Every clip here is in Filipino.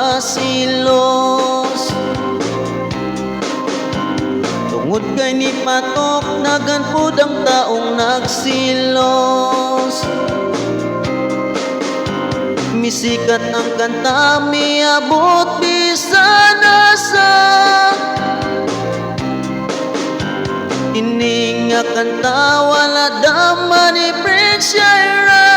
magasilos. Tungod kay ni Patok naganpod ang taong nagsilos. Misikat ang kanta, miabot bisan asa. Ini nga kanta wala daman ni Prince Shaira.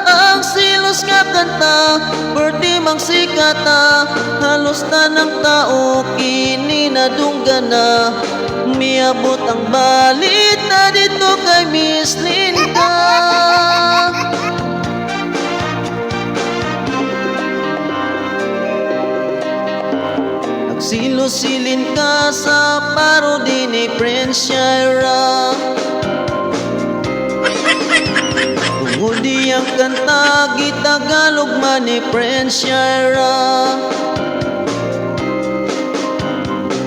Ang silos nga kanta perti mang sikata, halos tanang tao kini nadunggana. Miabot ang balita dito kay Miss Linda. Nagsilos-silin ka sa parody ni Prince Shaira. Tungod diyang kanta gitagalog man ni Prince Shaira.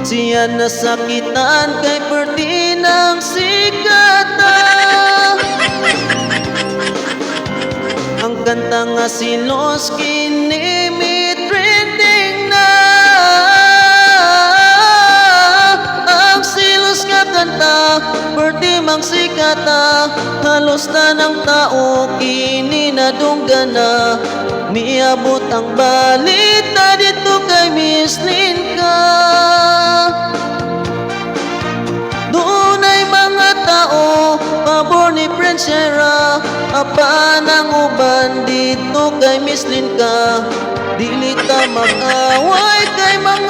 Siya nasakitan kay perti ng sikata. Ang kanta nga silos kini mi trending na. Ang silos nga kanta perti mang sikata, halos tanang tao kini nadunggana. Miabot ang balita dito kay Miss Linda. Dunay mga tao pabor ni Prince Shaira, apan ang uban dito kay Miss Linda. Dili ta mag-away kay mga